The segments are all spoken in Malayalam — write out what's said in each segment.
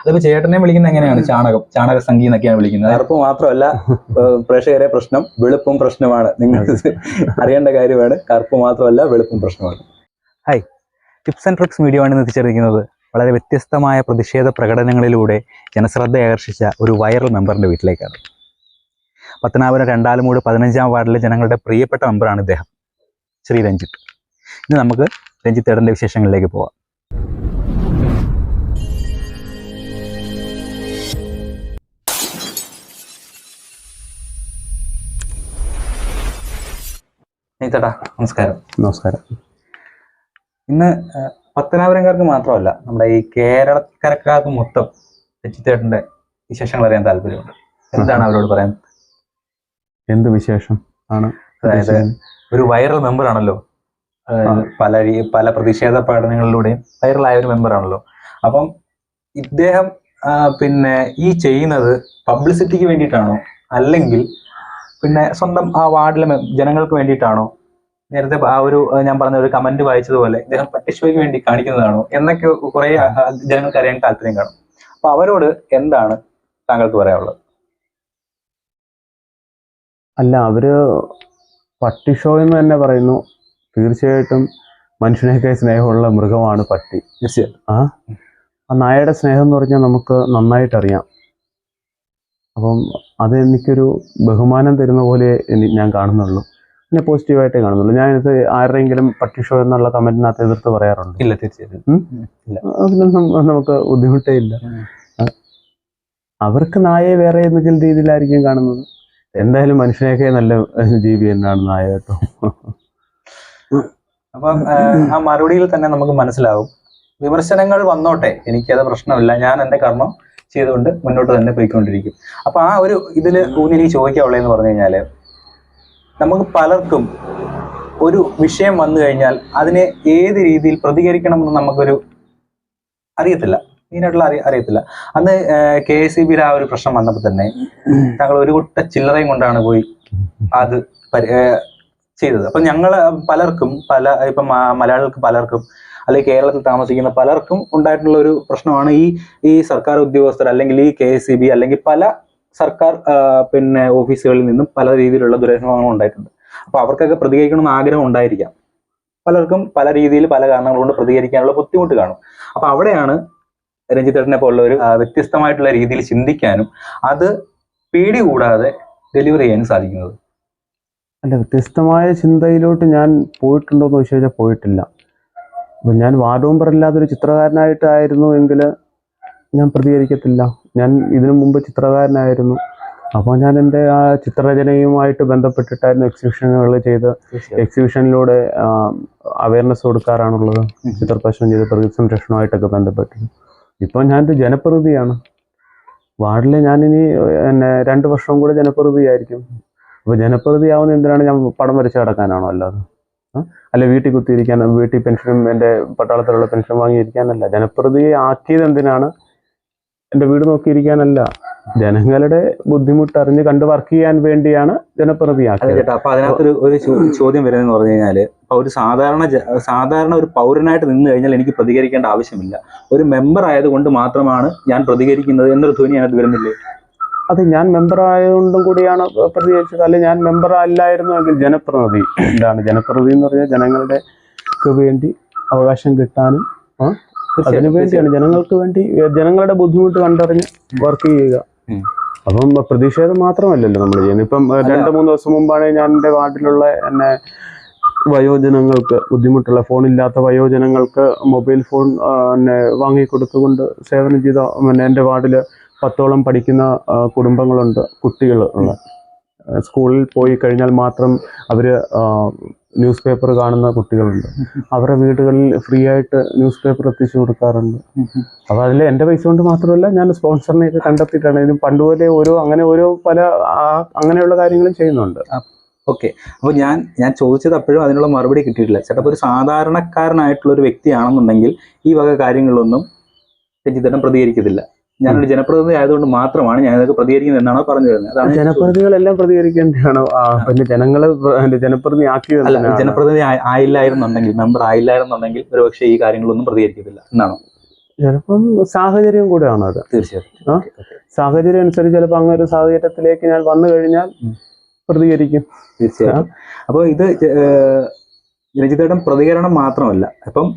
അതിപ്പോ ചേട്ടനെ വിളിക്കുന്നത് എങ്ങനെയാണ്? ചാണക സംഗീ എന്നൊക്കെയാണ് വിളിക്കുന്നത്. കറുപ്പ് മാത്രമല്ല പ്രേക്ഷകരെ പ്രശ്നം, വെളുപ്പും പ്രശ്നമാണ്. നിങ്ങൾ അറിയേണ്ട കാര്യമാണ്. കറുപ്പ് മാത്രമല്ല, വെളുപ്പും പ്രശ്നമാണ്. Hi, tips and tricks video ആണ് എത്തിച്ചേർന്നിരിക്കുന്നത്. വളരെ വ്യത്യസ്തമായ പ്രതിഷേധ പ്രകടനങ്ങളിലൂടെ ജനശ്രദ്ധ ആകർഷിച്ച ഒരു വൈറൽ മെമ്പറിന്റെ വീട്ടിലേക്കാണ്. പത്തനാപുരം രണ്ടാലുമൂട് 15-ാം വാർഡിലെ ജനങ്ങളുടെ പ്രിയപ്പെട്ട മെമ്പറാണ് ഇദ്ദേഹം, ശ്രീ രഞ്ജിത്ത്. ഇന്ന് നമുക്ക് രഞ്ജിത്ത് ഏട്ടൻ്റെ വിശേഷങ്ങളിലേക്ക് പോവാം. രഞ്ജിത്തേട്ടാ നമസ്കാരം. നമസ്കാരം. ഇന്ന് പത്തനാപുരംകാർക്ക് മാത്രമല്ല, നമ്മുടെ ഈ കേരളക്കരക്കാർക്ക് മൊത്തം രഞ്ജിത്തേട്ടൻ്റെ വിശേഷങ്ങൾ അറിയാൻ താല്പര്യമുണ്ട്. എന്താണ് അവരോട് പറയാൻ? എന്ത് വിശേഷം ആണ്? അതായത് ഒരു വൈറൽ മെമ്പർ ആണല്ലോ, പല പ്രതിഷേധ പ്രകടനങ്ങളിലൂടെയും വൈറലായ ഒരു മെമ്പറാണല്ലോ. അപ്പം ഇദ്ദേഹം പിന്നെ ഈ ചെയ്യുന്നത് പബ്ലിസിറ്റിക്ക് വേണ്ടിയിട്ടാണോ, അല്ലെങ്കിൽ പിന്നെ സ്വന്തം ആ വാർഡിലെ ജനങ്ങൾക്ക് വേണ്ടിയിട്ടാണോ? നേരത്തെ ആ ഒരു ഞാൻ പറഞ്ഞ ഒരു കമന്റ് വായിച്ചതുപോലെ ഇദ്ദേഹം പട്ടിഷോയ്ക്ക് വേണ്ടി കാണിക്കുന്നതാണോ എന്നൊക്കെ കുറെ ജനങ്ങൾക്ക് അറിയാൻ താല്പര്യം കാണും. അപ്പൊ അവരോട് എന്താണ് താങ്കൾക്ക് പറയാനുള്ളത്? അല്ല, അവര് പട്ടി ഷോ എന്ന് തന്നെ പറയുന്നു. തീർച്ചയായിട്ടും മനുഷ്യനേക്കാൾ സ്നേഹമുള്ള മൃഗമാണ് പട്ടി. തീർച്ചയായിട്ടും ആ നായയുടെ സ്നേഹം എന്ന് പറഞ്ഞാൽ നമുക്ക് നന്നായിട്ടറിയാം. അപ്പം അത് എനിക്കൊരു ബഹുമാനം തരുന്ന പോലെ ഞാൻ കാണുന്നുള്ളൂ. പിന്നെ പോസിറ്റീവായിട്ടേ കാണുന്നുള്ളൂ. ഞാനിത് ആരുടെയെങ്കിലും പട്ടി ഷോ എന്നുള്ള കമന്റിനകത്ത് എതിർത്ത് പറയാറുണ്ട്? ഇല്ല, തീർച്ചയായിട്ടും അതിനൊന്നും നമുക്ക് ബുദ്ധിമുട്ടേ ഇല്ല. അവർക്ക് നായയെ വേറെ ഏതെങ്കിലും രീതിയിലായിരിക്കും കാണുന്നത്. എന്തായാലും മനുഷ്യനെയൊക്കെ നല്ല ജീവി തന്നെയാണ് നായ കേട്ടോ. അപ്പം ആ മറുപടിയിൽ തന്നെ നമുക്ക് മനസ്സിലാവും, വിമർശനങ്ങൾ വന്നോട്ടെ, എനിക്കത് പ്രശ്നമില്ല, ഞാൻ എൻ്റെ കർമ്മം ചെയ്തുകൊണ്ട് മുന്നോട്ട് തന്നെ പോയിക്കൊണ്ടിരിക്കും. അപ്പൊ ആ ഒരു ഇതിൽ ഊന്നിലേക്ക് ചോദിക്കാനുള്ളതെന്ന് പറഞ്ഞു കഴിഞ്ഞാല്, നമുക്ക് പലർക്കും ഒരു വിഷയം വന്നു കഴിഞ്ഞാൽ അതിനെ ഏത് രീതിയിൽ പ്രതികരിക്കണമെന്ന് നമുക്കൊരു അറിയത്തില്ല, മെയിനായിട്ടുള്ള അറിയത്തില്ല. അന്ന് KSEB ആ ഒരു പ്രശ്നം വന്നപ്പോൾ തന്നെ താങ്കൾ ഒരു കുട്ട ചില്ലറയും കൊണ്ടാണ് പോയി അത് ചെയ്തത്. അപ്പൊ ഞങ്ങള് പലർക്കും ഇപ്പം മലയാളികൾക്ക് പലർക്കും, അല്ലെങ്കിൽ കേരളത്തിൽ താമസിക്കുന്ന പലർക്കും ഉണ്ടായിട്ടുള്ള ഒരു പ്രശ്നമാണ് ഈ സർക്കാർ ഉദ്യോഗസ്ഥർ, അല്ലെങ്കിൽ ഈ KSEB, അല്ലെങ്കിൽ പല സർക്കാർ പിന്നെ ഓഫീസുകളിൽ നിന്നും പല രീതിയിലുള്ള ദുരനുഭവങ്ങൾ ഉണ്ടായിട്ടുണ്ട്. അപ്പൊ അവർക്കൊക്കെ പ്രതികരിക്കണമെന്ന് ആഗ്രഹം ഉണ്ടായിരിക്കാം. പലർക്കും പല രീതിയിൽ പല കാരണങ്ങൾ കൊണ്ട് പ്രതികരിക്കാനുള്ള ബുദ്ധിമുട്ട് കാണും. അപ്പൊ അവിടെയാണ് രഞ്ജിത്തേട്ടനെ പോലുള്ള ഒരു വ്യത്യസ്തമായിട്ടുള്ള രീതിയിൽ ചിന്തിക്കാനും അത് പേടി കൂടാതെ ഡെലിവറി ചെയ്യാനും സാധിക്കുന്നത്. അല്ല, വ്യത്യസ്തമായ ചിന്തയിലോട്ട് ഞാൻ പോയിട്ടുണ്ടോ എന്ന് ചോദിച്ചു കഴിഞ്ഞാൽ പോയിട്ടില്ല. അപ്പം ഞാൻ വാർഡ് മെമ്പർ അല്ലാതൊരു ചിത്രകാരനായിട്ടായിരുന്നു എങ്കിൽ ഞാൻ പ്രതികരിക്കത്തില്ല. ഞാൻ ഇതിനു മുമ്പ് ചിത്രകാരനായിരുന്നു. അപ്പോൾ ഞാൻ എൻ്റെ ആ ചിത്രരചനയുമായിട്ട് ബന്ധപ്പെട്ടിട്ടായിരുന്നു എക്സിബിഷനുകൾ ചെയ്ത് എക്സിബിഷനിലൂടെ അവയർനെസ് കൊടുക്കാറാണുള്ളത്. ചിത്രപ്രദർശനം ചെയ്ത് പ്രകൃതി സംരക്ഷണവുമായിട്ടൊക്കെ ബന്ധപ്പെട്ട് ഇപ്പം ഞാനൊരു ജനപ്രതിനിധിയാണ്. വാർഡിൽ ഞാനിനി 2 വർഷം കൂടെ ജനപ്രതിനിധിയായിരിക്കും. അപ്പോൾ ജനപ്രതിനിധിയാവുന്ന എന്തിനാണ്? ഞാൻ പടം വരച്ച് കിടക്കാനാണോ? അല്ലാതെ അല്ല വീട്ടിൽ കുത്തിയിരിക്കാൻ, വീട്ടിൽ പെൻഷനും എൻ്റെ പട്ടാളത്തിലുള്ള പെൻഷൻ വാങ്ങിയിരിക്കാനല്ല. ജനപ്രതിനിധി ആക്കിയത് എന്തിനാണ്? എൻ്റെ വീട് നോക്കിയിരിക്കാനല്ല, ജനങ്ങളുടെ ബുദ്ധിമുട്ട് അറിഞ്ഞ് കണ്ട് വർക്ക് ചെയ്യാൻ വേണ്ടിയാണ് ജനപ്രതിനിധിയാക്കിയത്. ചേട്ടാ, അപ്പൊ അതിനകത്തൊരു ചോദ്യം വരുന്നതെന്ന് പറഞ്ഞു കഴിഞ്ഞാല്, ഇപ്പൊ ഒരു സാധാരണ ഒരു പൗരനായിട്ട് നിന്ന് കഴിഞ്ഞാൽ എനിക്ക് പ്രതികരിക്കേണ്ട ആവശ്യമില്ല, ഒരു മെമ്പർ ആയതുകൊണ്ട് മാത്രമാണ് ഞാൻ പ്രതികരിക്കുന്നത് എന്നൊരു ധ്വനി അതിനകത്ത് വരുന്നില്ലേ? അത് ഞാൻ മെമ്പർ ആയതുകൊണ്ടും കൂടിയാണ് പ്രതികരിച്ചത്. അല്ലെങ്കിൽ ഞാൻ മെമ്പർ അല്ലായിരുന്നുവെങ്കിൽ ജനപ്രതിനിധി എന്താണ്? ജനപ്രതിനിധി എന്ന് പറഞ്ഞാൽ ജനങ്ങളുടെ വേണ്ടി അവകാശം കിട്ടാനും അതിനു വേണ്ടിയാണ്, ജനങ്ങൾക്ക് വേണ്ടി ജനങ്ങളുടെ ബുദ്ധിമുട്ട് കണ്ടറിഞ്ഞ് വർക്ക് ചെയ്യുക. അപ്പം പ്രതിഷേധം മാത്രമല്ലല്ലോ നമ്മൾ ചെയ്യുന്നത്. ഇപ്പം 2-3 ദിവസം മുമ്പാണ് ഞാൻ എൻ്റെ വാർഡിലുള്ള വയോജനങ്ങൾക്ക്, ബുദ്ധിമുട്ടുള്ള ഫോണില്ലാത്ത വയോജനങ്ങൾക്ക് മൊബൈൽ ഫോൺ വാങ്ങിക്കൊടുത്തുകൊണ്ട് സേവനം ചെയ്ത എൻ്റെ വാർഡിൽ 10ഓളം പഠിക്കുന്ന കുടുംബങ്ങളുണ്ട്, കുട്ടികൾ ഉള്ള. സ്കൂളിൽ പോയി കഴിഞ്ഞാൽ മാത്രം അവർ ന്യൂസ് പേപ്പർ കാണുന്ന കുട്ടികളുണ്ട്. അവരുടെ വീടുകളിൽ ഫ്രീ ആയിട്ട് ന്യൂസ് പേപ്പർ എത്തിച്ചു കൊടുക്കാറുണ്ട്. അപ്പോൾ അതിൽ എൻ്റെ പൈസ കൊണ്ട് മാത്രമല്ല, ഞാൻ സ്പോൺസറിനെയൊക്കെ കണ്ടെത്തിയിട്ടാണ്. ഇതിന് പണ്ടുപോലെ ഓരോ പല അങ്ങനെയുള്ള കാര്യങ്ങളും ചെയ്യുന്നുണ്ട്. ഓക്കെ, അപ്പോൾ ഞാൻ ചോദിച്ചത് അപ്പോഴും അതിനുള്ള മറുപടി കിട്ടിയിട്ടില്ല. ചേട്ടാ, ഒരു സാധാരണക്കാരനായിട്ടുള്ള ഒരു വ്യക്തിയാണെന്നുണ്ടെങ്കിൽ ഈ വക കാര്യങ്ങളൊന്നും രഞ്ജിത്തേട്ടൻ പ്രതികരിക്കത്തില്ല. ഞാനൊരു ജനപ്രതിനിധി ആയതുകൊണ്ട് മാത്രമാണ് ഞാൻ ഇതൊക്കെ പ്രതികരിക്കുന്നത് എന്നാണോ പറഞ്ഞു വരുന്നത്? ജനപ്രതിനിധികളെല്ലാം പ്രതികരിക്കേണ്ടതാണോ? പിന്നെ ജനങ്ങള് ജനപ്രതിനിധി ആക്കിയത് അല്ല, ജനപ്രതിനിധി ആയില്ലായിരുന്നുണ്ടെങ്കിൽ, മെമ്പർ ആയില്ലായിരുന്നുണ്ടെങ്കിൽ ഒരുപക്ഷെ ഈ കാര്യങ്ങളൊന്നും പ്രതികരിക്കത്തില്ല എന്നാണോ? ചിലപ്പം സാഹചര്യം കൂടെയാണ് അത്. തീർച്ചയായിട്ടും. സാഹചര്യം അനുസരിച്ച് ചിലപ്പോൾ അങ്ങനെ ഒരു സാഹചര്യത്തിലേക്ക് ഞാൻ വന്നു കഴിഞ്ഞാൽ പ്രതികരിക്കും. തീർച്ചയായിട്ടും. അപ്പോൾ ഇത് രഞ്ജിത്തേട്ടൻ പ്രതികരണം മാത്രമല്ല, ഇപ്പം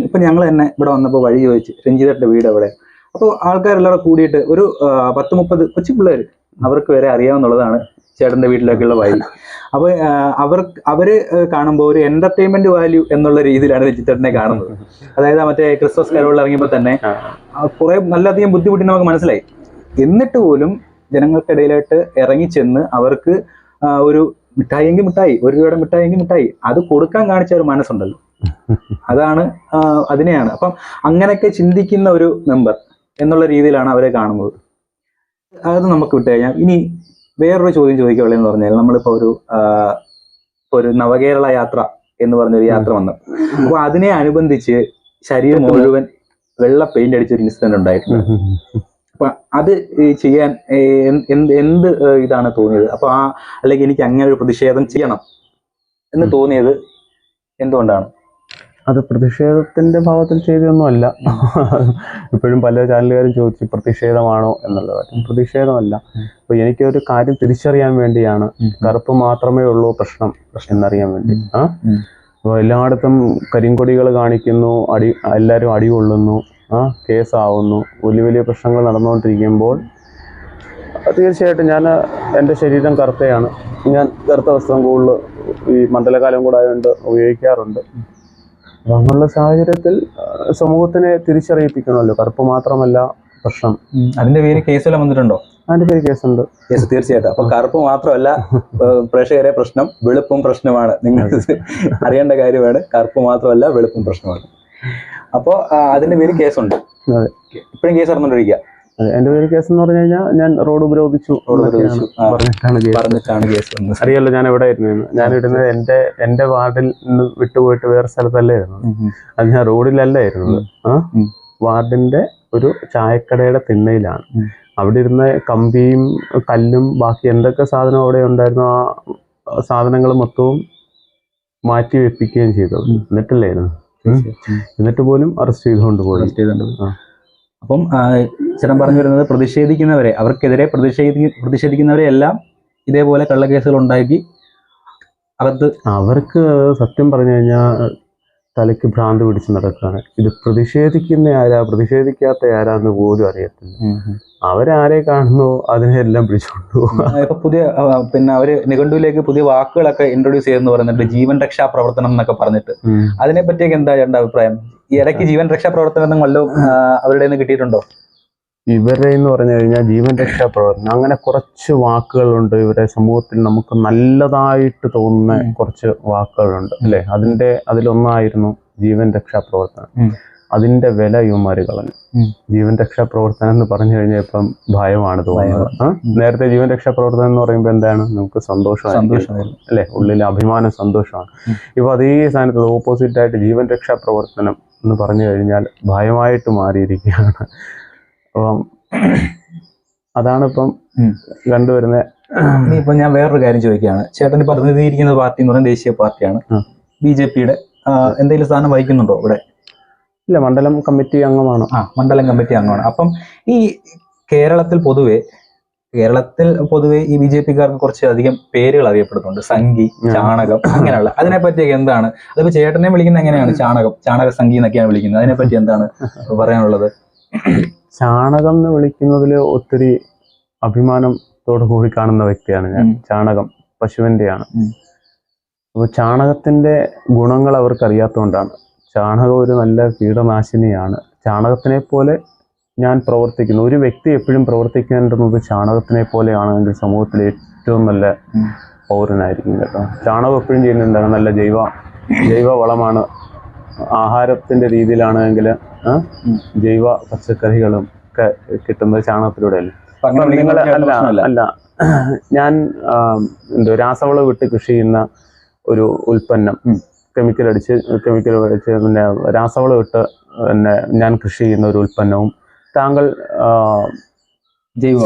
ഇപ്പം ഞങ്ങൾ തന്നെ ഇവിടെ വന്നപ്പോൾ വഴി ചോദിച്ച് രഞ്ജിത്തേട്ടൻ്റെ വീട് എവിടെ, അപ്പോൾ ആൾക്കാരെല്ലാം കൂടിയിട്ട് ഒരു 10-30 കൊച്ചു പിള്ളേർ അവർക്ക് വരെ അറിയാവുന്നുള്ളതാണ് ചേട്ടൻ്റെ വീട്ടിലേക്കുള്ള വഴി. അപ്പോൾ അവര് കാണുമ്പോൾ ഒരു എന്റർടൈൻമെന്റ് വാല്യൂ എന്നുള്ള രീതിയിലാണ് രഞ്ജിത്തേട്ടനെ കാണുന്നത്. അതായത് മറ്റേ ക്രിസ്മസ് കരോളിൽ ഇറങ്ങിയപ്പോൾ തന്നെ കുറെ നല്ലധികം ബുദ്ധിമുട്ടി നമുക്ക് മനസ്സിലായി. എന്നിട്ട് പോലും ജനങ്ങൾക്കിടയിലായിട്ട് ഇറങ്ങിച്ചെന്ന് അവർക്ക് ഒരു മിഠായിയെങ്കിൽ മിഠായി, 1 രൂപയുടെ മിഠായിയെങ്കിൽ മിഠായി, അത് കൊടുക്കാൻ കാണിച്ച ഒരു മനസ്സുണ്ടല്ലോ, അതാണ് അതിനെയാണ്. അപ്പം അങ്ങനെയൊക്കെ ചിന്തിക്കുന്ന ഒരു മെമ്പർ എന്നുള്ള രീതിയിലാണ് അവരെ കാണുന്നത്. അത് നമുക്ക് വിട്ടു കഴിഞ്ഞാൽ ഇനി വേറൊരു ചോദ്യം ചോദിക്കുകയുള്ളതെന്ന് പറഞ്ഞാൽ, നമ്മളിപ്പോൾ ഒരു നവകേരള യാത്ര എന്ന് പറഞ്ഞൊരു യാത്ര വന്നു. അപ്പൊ അതിനെ അനുബന്ധിച്ച് ശരീരം മുഴുവൻ വെള്ള പെയിന്റ് അടിച്ചൊരു ഇൻസിഡന്റ് ഉണ്ടായിട്ടുണ്ട്. അപ്പൊ അത് ചെയ്യാൻ എന്ത് ഇതാണ് തോന്നിയത്? അപ്പൊ അല്ലെങ്കിൽ എനിക്ക് അങ്ങനെ ഒരു പ്രതിഷേധം ചെയ്യണം എന്ന് തോന്നിയത് എന്തുകൊണ്ടാണ്? അത് പ്രതിഷേധത്തിന്റെ ഭാവത്തിൽ ചെയ്തൊന്നുമല്ല. ഇപ്പോഴും പല ചാനലുകാരും ചോദിച്ചു പ്രതിഷേധമാണോ എന്നുള്ള കാര്യം. പ്രതിഷേധമല്ല. അപ്പൊ എനിക്കൊരു കാര്യം തിരിച്ചറിയാൻ വേണ്ടിയാണ്. കറുപ്പ് മാത്രമേ ഉള്ളൂ പ്രശ്നം എന്നറിയാൻ വേണ്ടി. അപ്പോൾ എല്ലായിടത്തും കരിങ്കൊടികൾ കാണിക്കുന്നു, എല്ലാവരും അടികൊള്ളുന്നു, കേസാവുന്നു, വലിയ വലിയ പ്രശ്നങ്ങൾ നടന്നുകൊണ്ടിരിക്കുമ്പോൾ തീർച്ചയായിട്ടും എൻ്റെ ശരീരം കറുത്തയാണ്. ഞാൻ കറുത്ത വസ്ത്രം കൂടുതൽ ഈ മണ്ഡലകാലം കൂടെ ആയതുകൊണ്ട് ഉപയോഗിക്കാറുണ്ട്. അപ്പം അങ്ങനെയുള്ള സാഹചര്യത്തിൽ സമൂഹത്തിനെ തിരിച്ചറിയിപ്പിക്കണമല്ലോ, കറുപ്പ് മാത്രമല്ല പ്രശ്നം. അതിന്റെ പേര് കേസെല്ലാം വന്നിട്ടുണ്ടോ? അതിന്റെ പേര് കേസുണ്ട്. കേസ് തീർച്ചയായിട്ടും. അപ്പൊ കറുപ്പ് മാത്രമല്ല പ്രേക്ഷകരെ പ്രശ്നം, വെളുപ്പും പ്രശ്നമാണ്. നിങ്ങൾ അറിയേണ്ട കാര്യമാണ്. കറുപ്പ് മാത്രമല്ല വെളുപ്പും പ്രശ്നമാണ്. അപ്പോൾ അതിന്റെ പേര് കേസുണ്ട്. ഇപ്പോഴും കേസ് നടന്നുകൊണ്ടിരിക്കുക. എന്റെ പേര് കേസ് എന്ന് പറഞ്ഞു കഴിഞ്ഞാൽ ഞാൻ റോഡ് ഉപരോധിച്ചു പറഞ്ഞിട്ടാണ് കേസ് വന്നത്. അറിയാലോ ഞാൻ എവിടെ ആയിരുന്നു. ഞാൻ ഇടുന്നത് എന്റെ വാർഡിൽ നിന്ന് വിട്ടുപോയിട്ട് വേറെ സ്ഥലത്തല്ലായിരുന്നു. അത് ഞാൻ റോഡിലല്ല ഇരുന്നത്. വാർഡിന്റെ ഒരു ചായക്കടയുടെ തിണ്ണയിലാണ്. അവിടെ ഇരുന്ന കമ്പിയും കല്ലും ബാക്കി എന്തൊക്കെ സാധനം അവിടെ ഉണ്ടായിരുന്നു ആ സാധനങ്ങൾ മൊത്തവും മാറ്റി വെപ്പിക്കുകയും ചെയ്തു. എന്നിട്ടല്ലായിരുന്നു. എന്നിട്ട് പോലും അറസ്റ്റ് ചെയ്തുകൊണ്ട് പോയി. അപ്പം ചേട്ടൻ പറഞ്ഞു വരുന്നത് പ്രതിഷേധിക്കുന്നവരെ, അവർക്കെതിരെ പ്രതിഷേധിക്കുന്നവരെ എല്ലാം ഇതേപോലെ കള്ളക്കേസുകൾ ഉണ്ടാക്കി അവർക്ക് സത്യം പറഞ്ഞു കഴിഞ്ഞാൽ തലയ്ക്ക് ഭ്രാന്ത് പിടിച്ച് നടക്കുകയാണ്. ഇത് പ്രതിഷേധിക്കുന്ന ആരാ പ്രതിഷേധിക്കാത്ത ആരാന്ന് പോലും അറിയത്തില്ല. അവരാരെ കാണുന്നു അതിനെല്ലാം പിടിച്ചോണ്ടു. ഇപ്പൊ പുതിയ അവര് നിഘണ്ടുവിലേക്ക് പുതിയ വാക്കുകളൊക്കെ ഇൻട്രൊഡ്യൂസ് ചെയ്യുന്നു പറയുന്നുണ്ട്. ജീവൻ രക്ഷാ പ്രവർത്തനം എന്നൊക്കെ പറഞ്ഞിട്ട്. അതിനെ പറ്റിയൊക്കെ എന്താ ചേട്ടൻ്റെ അഭിപ്രായം? ഈ ഇടയ്ക്ക് ജീവൻ രക്ഷാ പ്രവർത്തനം വല്ലതും അവരുടെ നിന്ന് കിട്ടിയിട്ടുണ്ടോ? ഇവരെ എന്ന് പറഞ്ഞു കഴിഞ്ഞാൽ ജീവൻ രക്ഷാ പ്രവർത്തനം അങ്ങനെ കുറച്ച് വാക്കുകളുണ്ട്. ഇവരെ സമൂഹത്തിൽ നമുക്ക് നല്ലതായിട്ട് തോന്നുന്ന കുറച്ച് വാക്കുകളുണ്ട് അല്ലെ. അതിലൊന്നായിരുന്നു ജീവൻ രക്ഷാ പ്രവർത്തനം. അതിന്റെ വില ഇവന്മാര് കളഞ്ഞു. ജീവൻ രക്ഷാ പ്രവർത്തനം എന്ന് പറഞ്ഞു കഴിഞ്ഞാൽ ഇപ്പം ഭയമാണ് തോന്നുന്നത്. നേരത്തെ ജീവൻ രക്ഷാ പ്രവർത്തനം എന്ന് പറയുമ്പോൾ എന്താണ്, നമുക്ക് സന്തോഷമാണ് അല്ലെ, ഉള്ളിലെ അഭിമാനം, സന്തോഷമാണ്. ഇപ്പൊ അതേ സ്ഥാനത്ത് ഓപ്പോസിറ്റ് ആയിട്ട് ജീവൻ രക്ഷാ പ്രവർത്തനം എന്ന് പറഞ്ഞു കഴിഞ്ഞാൽ ഭയമായിട്ട് മാറിയിരിക്കുകയാണ്. അപ്പം അതാണിപ്പം കണ്ടുവരുന്നത്. ഇനിയിപ്പം ഞാൻ വേറൊരു കാര്യം ചോദിക്കുകയാണ്. ചേട്ടൻ ഇപ്പൊ പ്രതിനിധീകരിക്കുന്ന പാർട്ടി എന്ന് പറയുന്നത് ദേശീയ പാർട്ടിയാണ്. BJP-യുടെ എന്തെങ്കിലും സ്ഥാനം വഹിക്കുന്നുണ്ടോ ഇവിടെ? ഇല്ല, മണ്ഡലം കമ്മിറ്റി അംഗമാണ്. മണ്ഡലം കമ്മിറ്റി അംഗമാണ്. അപ്പം ഈ കേരളത്തിൽ പൊതുവെ ഈ BJP-കാർക്ക് കുറച്ച് അധികം പേരുകൾ അറിയപ്പെടുന്നുണ്ട്. സംഘി, ചാണകം, അങ്ങനെയുള്ള. അതിനെപ്പറ്റിയൊക്കെ എന്താണ്? അതിപ്പോ ചേട്ടനെ വിളിക്കുന്നത് എങ്ങനെയാണ്? ചാണക സംഘി എന്നൊക്കെയാണ് വിളിക്കുന്നത്. അതിനെപ്പറ്റി എന്താണ് പറയാനുള്ളത്? ചാണകം എന്ന് വിളിക്കുന്നതിൽ ഒത്തിരി അഭിമാനത്തോടു കൂടി കാണുന്ന വ്യക്തിയാണ് ഞാൻ. ചാണകം പശുവിൻ്റെയാണ്. അപ്പോൾ ചാണകത്തിന്റെ ഗുണങ്ങൾ അവർക്ക് അറിയാത്തതുകൊണ്ടാണ്. ചാണകം ഒരു നല്ല കീടനാശിനിയാണ്. ചാണകത്തിനെ പോലെ ഞാൻ പ്രവർത്തിക്കുന്നു. ഒരു വ്യക്തി എപ്പോഴും പ്രവർത്തിക്കേണ്ടുന്നത് ചാണകത്തിനെ പോലെയാണെങ്കിൽ സമൂഹത്തിലെ ഏറ്റവും നല്ല പൗരനായിരിക്കും കേട്ടോ. ചാണകം എപ്പോഴും ചെയ്യുന്നത് എന്താണ്, നല്ല ജൈവ വളമാണ്. ആഹാരത്തിന്റെ രീതിയിലാണെങ്കിൽ ജൈവ പച്ചക്കറികളും ഒക്കെ കിട്ടുന്നത് ചാണകത്തിലൂടെയല്ലേ. അല്ല, ഞാൻ രാസവളം വിട്ട് കൃഷി ചെയ്യുന്ന ഒരു ഉൽപ്പന്നം കെമിക്കൽ അടിച്ച് പിന്നെ രാസവളം ഇട്ട് പിന്നെ ഞാൻ കൃഷി ചെയ്യുന്ന ഒരു ഉൽപ്പന്നവും താങ്കൾ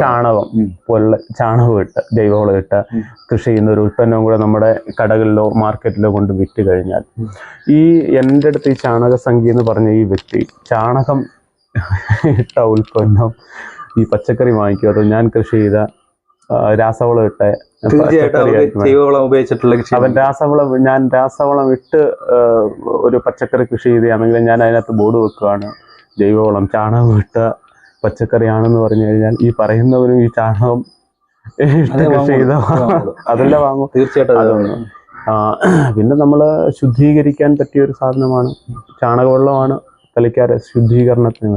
ചാണകം പോലുള്ള ചാണകം ഇട്ട് ജൈവവളം ഇട്ട് കൃഷി ചെയ്യുന്ന ഒരു ഉൽപ്പന്നവും കൂടെ നമ്മുടെ കടകളിലോ മാർക്കറ്റിലോ കൊണ്ട് വിറ്റ് കഴിഞ്ഞാൽ എൻ്റെ അടുത്ത് ഈ ചാണക സംഖ്യ എന്ന് പറഞ്ഞ ഈ വ്യക്തി ചാണകം ഇട്ട ഉൽപ്പന്നം ഈ പച്ചക്കറി വാങ്ങിക്കും, അതോ ഞാൻ കൃഷി ചെയ്ത രാസവളം ഇട്ട ജൈവവളം ഉപയോഗിച്ചിട്ടുള്ള അവൻ ഞാൻ രാസവളം ഇട്ട് ഒരു പച്ചക്കറി കൃഷി ചെയ്താണെങ്കിൽ ഞാൻ അതിനകത്ത് ബോർഡ് വെക്കുകയാണ് ജൈവവളം ചാണകം ഇട്ട പച്ചക്കറിയാണെന്ന് പറഞ്ഞു കഴിഞ്ഞാൽ ഈ പറയുന്നവരും ഈ ചാണകം കൃഷി ചെയ്ത അതെല്ലാം വാങ്ങും തീർച്ചയായിട്ടും. പിന്നെ നമ്മൾ ശുദ്ധീകരിക്കാൻ പറ്റിയ ഒരു സാധനമാണ് ചാണകവെള്ളമാണ് തളിക്കാറ് ശുദ്ധീകരണത്തിന്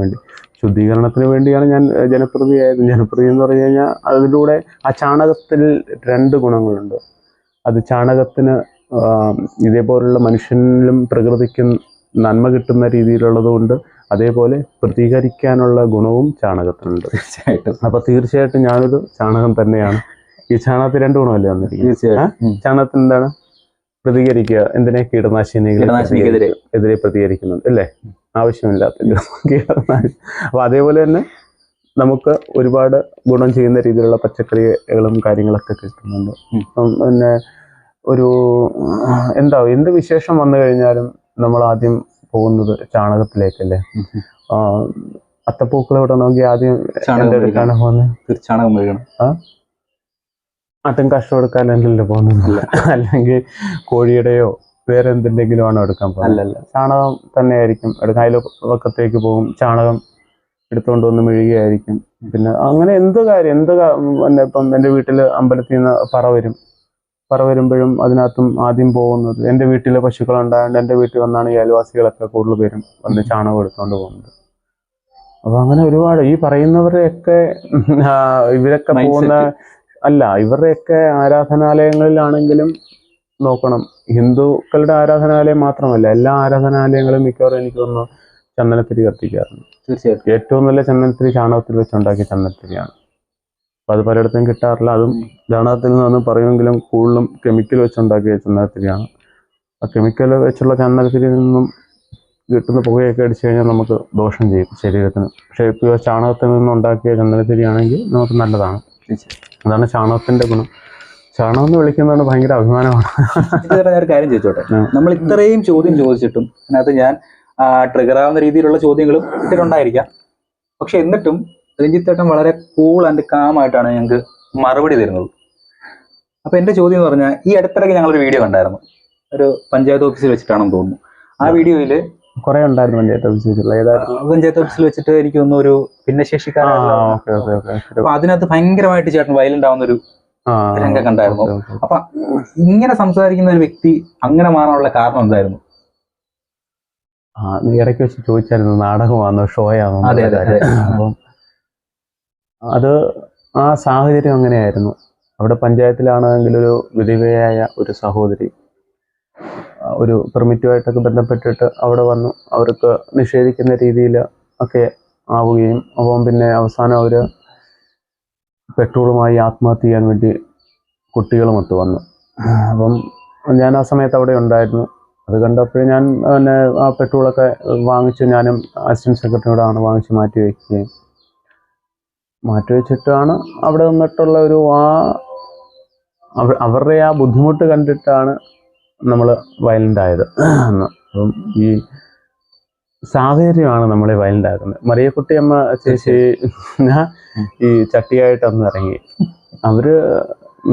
വേണ്ടിയാണ് ഞാൻ ജനപ്രതിയായത്. ജനപ്രതി എന്ന് പറഞ്ഞു കഴിഞ്ഞാൽ അതിലൂടെ ആ ചാണകത്തിൽ 2 ഗുണങ്ങളുണ്ട്. അത് ചാണകത്തിന് ഇതേപോലുള്ള മനുഷ്യനിലും പ്രകൃതിക്കും നന്മ കിട്ടുന്ന രീതിയിലുള്ളത് കൊണ്ട് അതേപോലെ പ്രതികരിക്കാനുള്ള ഗുണവും ചാണകത്തിനുണ്ട്. തീർച്ചയായിട്ടും. അപ്പൊ തീർച്ചയായിട്ടും ഞാനൊരു ചാണകം തന്നെയാണ്. ഈ ചാണകത്തിൽ 2 ഗുണമല്ലേ വന്നിരിക്കുന്നത്. ചാണകത്തിന് എന്താണ് പ്രതികരിക്കുക, എന്തിനെ കീടനാശിനികളെതിരെ പ്രതികരിക്കുന്നുണ്ട് അല്ലേ, ആവശ്യമില്ലാത്ത കീടനാശിനി. അപ്പൊ അതേപോലെ തന്നെ നമുക്ക് ഒരുപാട് ഗുണം ചെയ്യുന്ന രീതിയിലുള്ള പച്ചക്കറികളും കാര്യങ്ങളൊക്കെ കിട്ടുന്നുണ്ട്. പിന്നെ ഒരു എന്ത് വിശേഷം വന്നു കഴിഞ്ഞാലും നമ്മൾ ആദ്യം പോകുന്നത് ചാണകത്തിലേക്കല്ലേ. അത്തപ്പൂക്കൾ ഇടണമെങ്കിൽ ആദ്യം എന്തെടുക്കാണ് പോകുന്നത്? ചാണകം മെഴുകണം. ആട്ടും കഷ്ടം എടുക്കാനല്ലല്ലോ പോകുന്നില്ല, അല്ലെങ്കിൽ കോഴിയുടെയോ വേറെ എന്തിൻ്റെങ്കിലും ആണോ എടുക്കാൻ പോകുന്നത്? ചാണകം തന്നെയായിരിക്കും എടുക്കാൻ. അയൽവക്കത്തേക്ക് പോകും, ചാണകം എടുത്തുകൊണ്ട് വന്ന് മെഴുകുകയായിരിക്കും. പിന്നെ അങ്ങനെ പിന്നെ ഇപ്പം എൻ്റെ വീട്ടിൽ അമ്പലത്തിൽ നിന്ന് പറ വരുമ്പോഴും അതിനകത്തും ആദ്യം പോകുന്നത്, എൻ്റെ വീട്ടിലെ പശുക്കളുണ്ടായതുകൊണ്ട് എൻ്റെ വീട്ടിൽ വന്നാണ് ഈ അയൽവാസികളൊക്കെ കൂടുതൽ പേരും വന്ന് ചാണകം എടുത്തുകൊണ്ട് പോകുന്നത്. അപ്പൊ അങ്ങനെ ഒരുപാട് ഈ പറയുന്നവരെയൊക്കെ ഇവരൊക്കെ പോകുന്ന ഇവരുടെയൊക്കെ ആരാധനാലയങ്ങളിലാണെങ്കിലും നോക്കണം, ഹിന്ദുക്കളുടെ ആരാധനാലയം മാത്രമല്ല എല്ലാ ആരാധനാലയങ്ങളും മിക്കവാറും എനിക്ക് തോന്നുന്നു ചന്ദനത്തിരി കത്തിക്കാറുണ്ട്. തീർച്ചയായിട്ടും. ഏറ്റവും നല്ല ചന്ദനത്തിരി ചാണകത്തിൽ വെച്ചുണ്ടാക്കിയ ചന്ദനത്തിരിയാണ്. അപ്പൊ അത് പലയിടത്തും കിട്ടാറില്ല. അതും ചാണകത്തിൽ നിന്നൊന്നും പറയുമെങ്കിലും കൂടുതലും കെമിക്കൽ വെച്ചുണ്ടാക്കിയ ചന്ദനത്തിരിയാണ്. ആ കെമിക്കൽ വെച്ചുള്ള ചന്ദനത്തിരിയിൽ നിന്നും കിട്ടുന്ന പുകയൊക്കെ അടിച്ചു കഴിഞ്ഞാൽ നമുക്ക് ദോഷം ചെയ്യും ശരീരത്തിന്. പക്ഷേ ഇപ്പോൾ ചാണകത്തിൽ നിന്നുണ്ടാക്കിയ ചന്ദനത്തിരിയാണെങ്കിൽ നമുക്ക് നല്ലതാണ്. അതാണ് ചാണകത്തിന്റെ ഗുണം. ചാണകം എന്ന് വിളിക്കുന്നതാണ് ഭയങ്കര അഭിമാനമാണ്. ഒരു കാര്യം ചോദിച്ചോട്ടെ, നമ്മൾ ഇത്രയും ചോദ്യം ചോദിച്ചിട്ടും അതിനകത്ത് ഞാൻ ട്രിഗർ ആവുന്ന രീതിയിലുള്ള ചോദ്യങ്ങളും ഇട്ടിട്ടുണ്ടായിരിക്കാം. പക്ഷെ എന്നിട്ടും രഞ്ജിത്തേട്ടൻ വളരെ കൂൾ ആൻഡ് കാം ആയിട്ടാണ് ഞങ്ങൾക്ക് മറുപടി തരുന്നത്. അപ്പൊ എന്റെ ചോദ്യം എന്ന് പറഞ്ഞാൽ, ഈ അടുത്തിടയ്ക്ക് ഞങ്ങളൊരു വീഡിയോ കണ്ടായിരുന്നു, ഒരു പഞ്ചായത്ത് ഓഫീസിൽ വെച്ചിട്ടാണെന്ന് തോന്നുന്നു. ആ വീഡിയോയില് കുറെ ഉണ്ടായിരുന്നു പഞ്ചായത്ത് ഓഫീസിൽ വെച്ചിട്ട് എനിക്ക് തോന്നുന്നു ഒരു ഭിന്നശേഷിക്കാരാണ്. അപ്പൊ അതിനകത്ത് ഭയങ്കരമായിട്ട് ചേട്ടൻ വയലന്റ് ആവുന്ന ഒരു രംഗം കണ്ടായിരുന്നു. അപ്പൊ ഇങ്ങനെ സംസാരിക്കുന്ന ഒരു വ്യക്തി അങ്ങനെ മാറാനുള്ള കാരണം എന്തായിരുന്നു? ഇടയ്ക്ക് വെച്ച് ചോദിച്ചായിരുന്നു നാടകമാണോ ഷോയാണോ. അപ്പം അത് ആ സാഹചര്യം അങ്ങനെയായിരുന്നു. അവിടെ പഞ്ചായത്തിലാണെങ്കിൽ ഒരു വിധവയായ ഒരു സഹോദരി ഒരു പെർമിറ്റുമായിട്ടൊക്കെ ബന്ധപ്പെട്ടിട്ട് അവിടെ വന്നു, അവർക്ക് നിഷേധിക്കുന്ന രീതിയിൽ ഒക്കെ ആവുകയും അപ്പം പിന്നെ അവസാനം അവർ പെട്രോളുമായി ആത്മഹത്യ ചെയ്യാൻ വേണ്ടി കുട്ടികളുമൊത്ത് വന്നു. അപ്പം ഞാൻ ആ സമയത്ത് അവിടെ ഉണ്ടായിരുന്നു. അത് കണ്ടപ്പോൾ ഞാൻ പിന്നെ ആ പെട്രോളൊക്കെ വാങ്ങിച്ച് ഞാനും അസിസ്റ്റന്റ് സെക്രട്ടറിയോടാണ് വാങ്ങിച്ച് മാറ്റി വെച്ചിട്ടാണ് അവിടെ നിന്നിട്ടുള്ള ഒരു അവരുടെ ആ ബുദ്ധിമുട്ട് കണ്ടിട്ടാണ് നമ്മൾ വയലന്റ് ആയത്. അപ്പം ഈ സാഹചര്യമാണ് നമ്മളെ വയലന്റ് ആക്കുന്നത്. മറിയക്കുട്ടി അമ്മ ചേച്ചി ഈ ചട്ടിയായിട്ടൊന്ന് ഇറങ്ങി. അവര്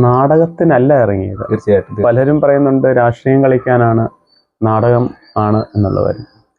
നാടകത്തിനല്ല ഇറങ്ങിയത്. തീർച്ചയായിട്ടും. പലരും പറയുന്നുണ്ട് രാഷ്ട്രീയം കളിക്കാനാണ്, നാടകം ആണ് എന്നുള്ളവർ.